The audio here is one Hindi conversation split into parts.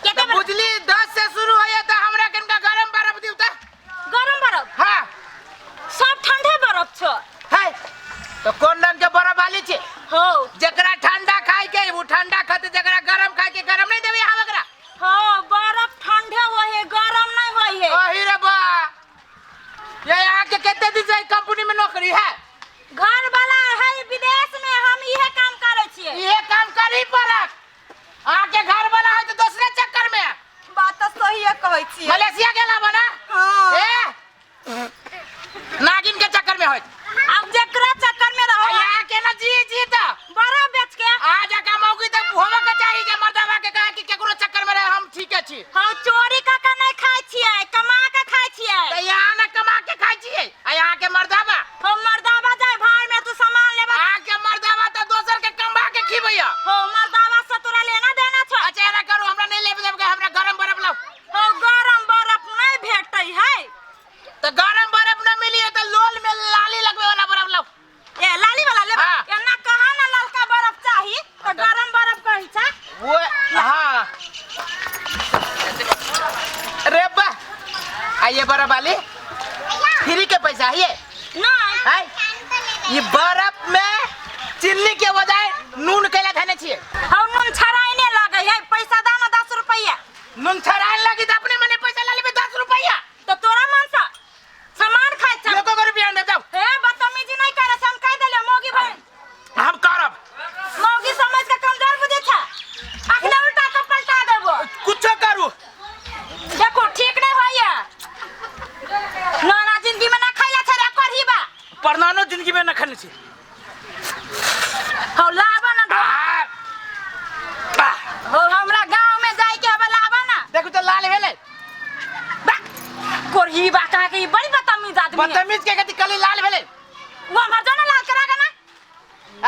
तो बुझली 10 से शुरू होया त हमरा कनका गरम बर्फ दिउ त गरम बर्फ हां सब ठंडे बर्फ छ है तो कोन रंग के बर्फ वाली छे हो जकरा ठंडा खाए के वो ठंडा खाते जकरा गरम खाए के गरम नहीं देबे हमरा हो बर्फ ठंडे होय है गरम नहीं होय है ओही रे बा ये यहाँ के कितने दिन से कंपनी में नौकरी है घर वाला है विदेश में हम यह काम करे छिए ये काम करी परक आके घर वाला है तो दूसरे चक्कर में बात तो सही है कहै छिए मलेशिया गेला बना हां ए नागिन के चक्कर में होय अब जकरा चक्कर में रहो यहाँ के ना जी त बड़ा बेच के आज का मौकी तक होवे के चाहिए जे मर्दावा के कहे कि केकरो चक्कर में रहे हम ठीक है छी हम चोरी का नहीं खाई छिए कमा के खाई छिए तो यहाँ ना कमा के खाई छिए आ यहाँ के मर्दावा हम मर्दावा जाए भाई में तू सामान लेबा आ के मर्दावा तो दोसर के कमा के खिबैया हो मर्दावा से तोरा लेना देना छ अच्छा एना करू हमरा नहीं लेबे देबे हमरा गरम बर्फ लाओ हो गरम बर्फ नहीं भेटै है तो गरम बर्फ न मिली तो लोल में लाली लगवे वाला बर्फ लाओ ए लाली वाला लेबा हाँ। एना कहा ना ललका बर्फ चाहिए तो गरम बर्फ कहि छ वो हां अरे बा आइए बर्फ वाली फ्री के पैसा है ये नहीं है ये बर्फ में चीनी के बजाय नून केला खाने छिए हम नून छराइने लागे है पैसा दाना 10 रुपया नून छरान लगी तो अपने मने पैसा ला लेबे 10 रुपया तो तोरा मन सा सामान खाए छ लोगों को रुपया दे जाओ हे बदतमीजी नहीं करे हम कह देले मोगी भाई हम करब मोगी समझ के कमजोर बुझे छ अखने उल्टा के पलटा देबो कुछ करू देखो ठीक नहीं होया नाना जिंदगी में ना खाइला छ रे करहीबा परनानो जिंदगी में न खाने छी हो लाबा ना हो हमरा गांव में जाई के अब लाबा ना देखो तो लाल भेले करहीबा कहा के बड़ी बदतमीज आदमी है बदतमीज के गति कली लाल भेले वो हमर जोना लाल करागा ना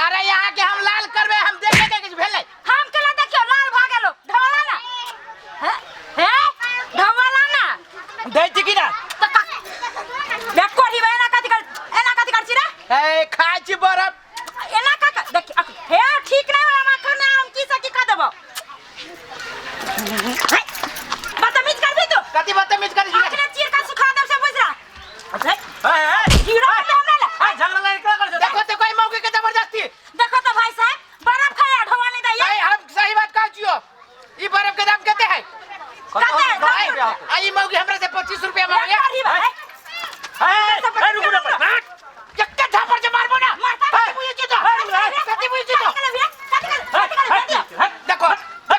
अरे यहाँ के हम लाल करबे हम देखे के कुछ भेले हम केला देखियो लाल भागेलो ढवला ना हे ढवला ना दे छी ना तो देख करहीबा एना कथि कर छी रे ए खाय छी बर्फ एना का देख हे ठीक नहीं होला मा खाना हम की से की का देबो बदतमीज कर भी तू कति बदतमीज करी छी अखने चीर का सुखा देब से बुझ रहा ए हीरो ले हमरा ले ए झगड़ा नहीं कर देखो तो कोई मौके के जबरदस्ती देखो तो भाई साहब बर्फ खाया ढवा नहीं दैया नहीं हम सही बात कहू छियो ई बर्फ के दाम कते है आई मौके हमरा से 25 रुपया मांगे ए रुको ना चक्का झापड़ से मारबो ना कति बुझे छी तो कति बुझे छी तो देखो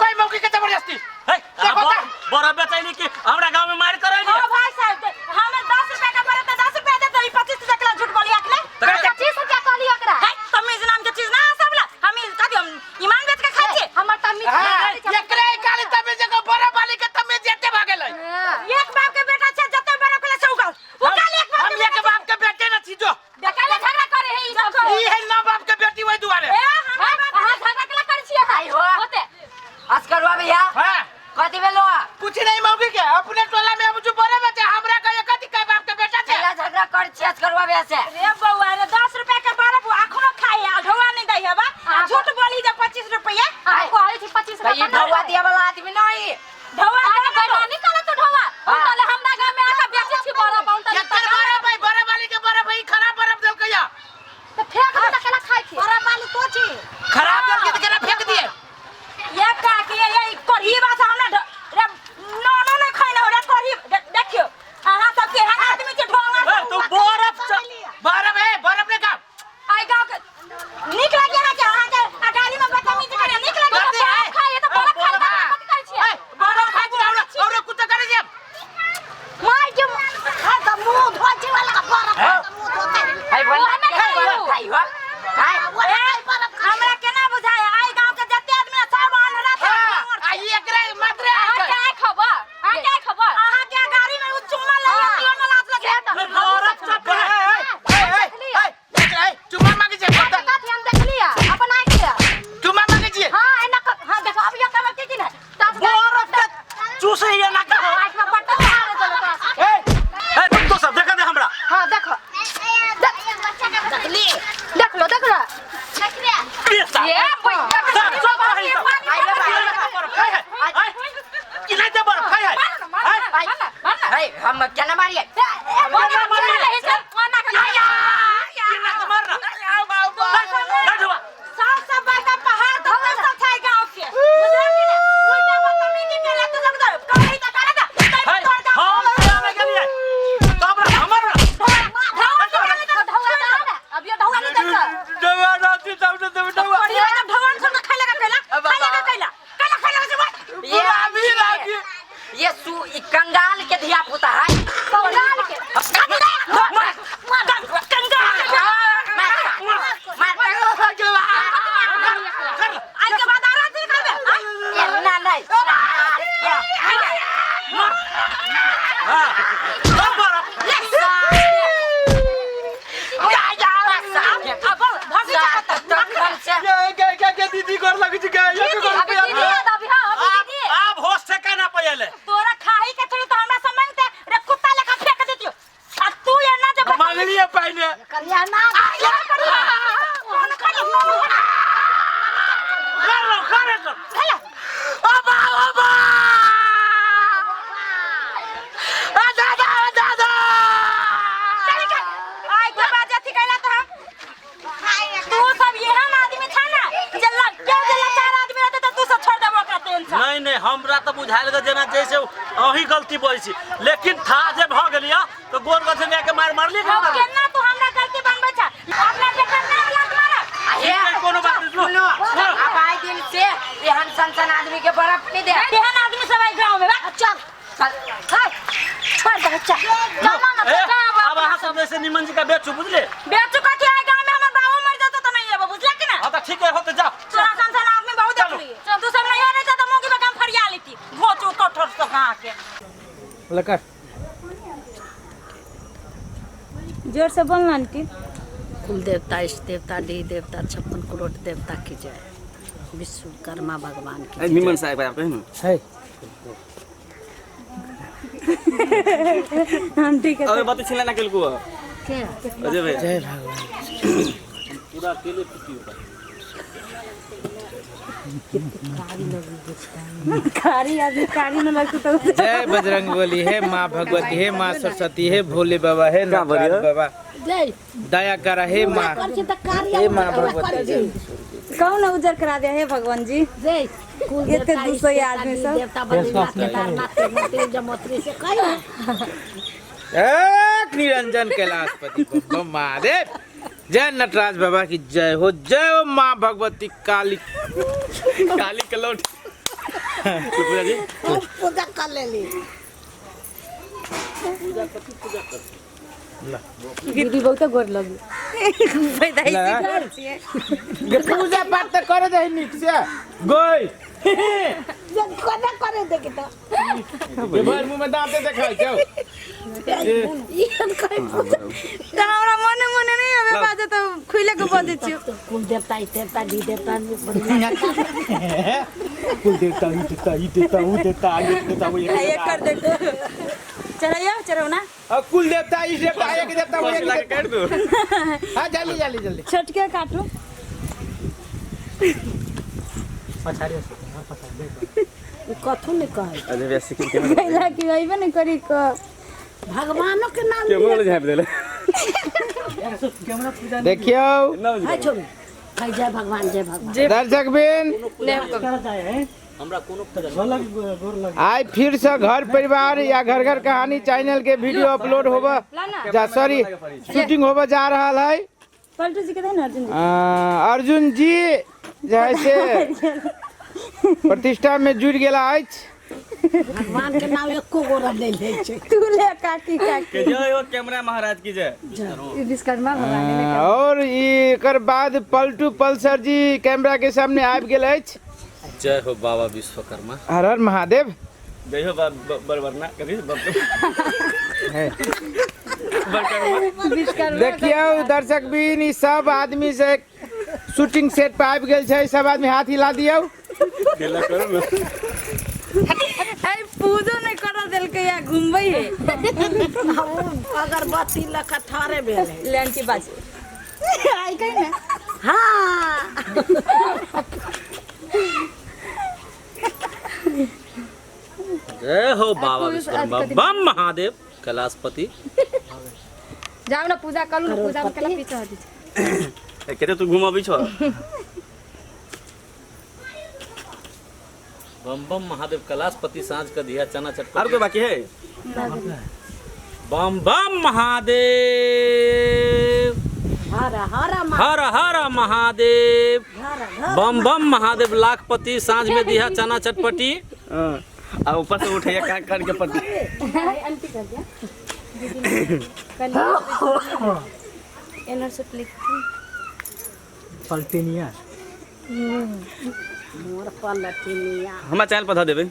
कोई मौके के जबरदस्ती देखो बड़ा बेचैनी कि हमरा गांव में मार करे ओ भाई साहब हमें 10 रुपया का पड़े तो 10 रुपया दे तो 25 टका झूठ बोली अखले 25 रुपया कहली ओकरा है तमीज नाम के चीज ना सबला हम कथि हम ईमान बेच के खाइ छी हमर तमीज एकरे काली तमीज के बड़ा वाली के तमीज जेते भागेलै एक बाप के बेटा छे जते बड़ा कले से उगल हम एक बाप के बेटे न छी जो देखले झगड़ा करे है ई सब ई है ना बाप के बेटी वही दुआरे ए हम झगड़ा कला करे छी भाई हो होते अस्करवा भैया हां कथि भेलो कुछ नहीं मौगी के अपने टोला में अब जो बोले बेटे हमरा कहे कथि के बाप के बेटा छे तेरा झगड़ा कर छी अस्करवा भैया से रे बउआ रे 10 रुपया के बर्फ आखनो खाई आ ढवा नहीं दै हबा झूठ बोली जे 25 रुपया कहै छी 25 ये रुपया ढवा दिया वाला आदमी नहीं ढवा नहीं करे तो ढवा हम तले हमरा गांव में आके बेचे छी बर्फ हम तले एकर बड़ा वाली के बड़ा भाई खराब बर्फ देल कहिया तो फेंक दे केला खाइ छी बर्फ वाली तो छी खराब देल के तो केना फेंक दिए ये का के ये करही बात हमरा रे नो नहीं खाइना रे करही देखियो अहां सब के हाथ आदमी के ढोंगा तू बर्फ ने का आई गांव के निक लागे ना के अहां के गाड़ी में बदतमीजी करे निक लागे खाए तो बर्फ खाए कथि कर छी बर्फ खाइ छी और कुत्ता करे जे मार जो हां तो मुंह धोची वाला बर्फ मुंह धोते आई बोल खाई हो हमरा केना बुझाय आई गांव के जते आदमी सब अनरा था आई एकरे मात्रे क्या खबर क्या खबर अहां के गाड़ी में उ चुम्मा लगे पियो में लात लगे बर्फ चपे चुम्मा मांगे छे कथि हम देख लिया अपन आंख से चुम्मा मांगे छे हां एना हां देखो अब ये कम की दिन है बर्फ चूसे ये ना का आंख में पट्टा मारे तो ए तुम तो सब देखा दे हमरा हां देखो देख लो ये ये सब है हम क्या ना मारिए सब बड़का पहाड़ तो सब था गांव के बुझला कि ना उल्टा बदतमीजी करे तू सब कहीं तो करे ना हम क्या में गेलिए तब हमर अभी ढौआ नहीं देखा डवा राती तब न तब डवा बढ़िया जब भगवान सब खाई लगा कैला ये अभी ये कंगाल के धिया पुता है कंगाल के आज के बाद आराम से करबे ना नहीं क्या दीदी कर लग जी गया आप होश से कहना पड़ेले तोरा खाई के थोड़ी तो हमरा समझते रे कुत्ता लेखा फेंक देतियो आ तू ये ना जब मांगलिए पहले करिया ना कौन खाली कर अबा दादा आई के बाद जथी कहला तो तू सब यहां आदमी था ना जल्ला क्यों जल्ला चार आदमी रहते तो तू सब छोड़ देबो का टेंशन नहीं हमरा तो बुझाइल ग जेना जैसे अही गलती बोलछी लेकिन था जे भ गेलिया तो गोर गछ में के मारली अब केना तू हमरा गलती बनबै छ अपना देखन ना लात मारा ये कोनो बात नहीं सुनो अब आए दिन से एहन संसन आदमी के बर्फ नहीं दे एहन आदमी सब आई गांव में बा चल छोड़ दे बच्चा जाना ना अब अहाँ सब जैसे निमन जी का बेचू बुझले बेचू कथी आए गांव में हमर बाबू मर जाता तो नहीं है बुझला कि ना हां तो ठीक है होते जा तोरा संसन आदमी बहुत देख ली तू सब नहीं रहता तो मोगी में काम फरिया लेती भोचू कठोर से कहां के लकर जोर से बोलना आंटी कुल देवता इष्ट देवता देवी देवता 56 करोड़ देवता की जय विश्वकर्मा भगवान की निमन साहब आप है है हम ठीक है अबे बात छिला ना केल को के अजय भाई जय भगवान पूरा अकेले पिटी ऊपर कारी आदमी कारी न लगता तो जय बजरंग बली है माँ भगवती है माँ सरस्वती है भोले बाबा है नटराज बाबा जय दया करा है माँ हे माँ भगवती कौन उजर करा दिया है भगवान जी जय कुल ये तो देवता 200 इष्ट देवता आदमी देवी सब। देवता बद्रीनाथ केदारनाथ तेमोत्री जमोत्री से कई एक निरंजन कैलाशपति बम महादेव जय नटराज बाबा की जय हो माँ भगवती काली कलौट पूजा जी पूजा कर लेली दीदी बहुत गोर लगी पूजा पाठ तो करे दे नीक से गोई जब कोना करे देखि तो ये भर मुंह में दांते दिखाई जाओ हमरा मने मने नहीं हवे बाजे तो खुले के बजे छी कुल देवता इष्ट देवता दी देवता कुल देवता ही देवता वो ये ये कर दे चढ़ाइयो चढ़ो ना और कुल देवता इस देवता एक देवता वो एक देवता काट दो हां जल्दी छटके काटू कथु नहीं कहे अजय वैसे के कहला कि होइबे नहीं करी को भगवानों के नाम कैमरा झाप देले देखियो है छोड़ी कह जय भगवान दर्शक बिन हमरा कोनो आज फिर से घर परिवार या घर घर कहानी चैनल के वीडियो अपलोड होबा जा सॉरी शूटिंग होबा जा रहा है पलटू जी के दे ना अर्जुन अर्जुन जी जैसे प्रतिष्ठा में जुड़ गेला अछि भगवान के नाम एको गोरा नहीं ले छै तू ले काकी के जय हो कैमरा महाराज की जय विश्वकर्मा भगवान ने और एकर बाद पलटू पल्सर जी कैमरा के सामने आबि गेल अछि जय हो बाबा विश्वकर्मा हर हर महादेव जय हो बरबरना कभी देखियो दर्शक बिन ई सब आदमी से शूटिंग सेट पे आबि गेल छै सब आदमी हाथ हिला दियौ केला करो ना आई पूजो नहीं करा देल के या घुमबै है अगरबत्ती लखा ठारे भेल लेंटी बाजी आई कहीं ना हां जय हो बाबा विश्वकर्मा बम महादेव कैलाशपति। जाओ ना पूजा करू ना, पूजा में केला पीछे हटी कहते तू घुमाबी छो। बम बम महादेव कैलाशपति सांझ का दिया चना चटपटी। और कोई बाकी है? बम बम महादेव हर हर महादेव बम बम महादेव लाखपति सांझ में दिया चना चटपटी। आ ऊपर से उठैया काट काट के पट्टी। आंटी कर दिया एनर से क्लिक पलटेनिया मोर पलटिनिया हमारा चैनल पर धा देबे।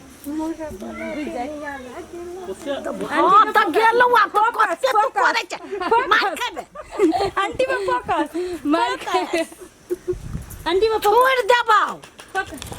हां त गेलौ आ तो कते तो करे छ मार खाबे आंटी में फोकस मार आंटी में छोड़ देबौ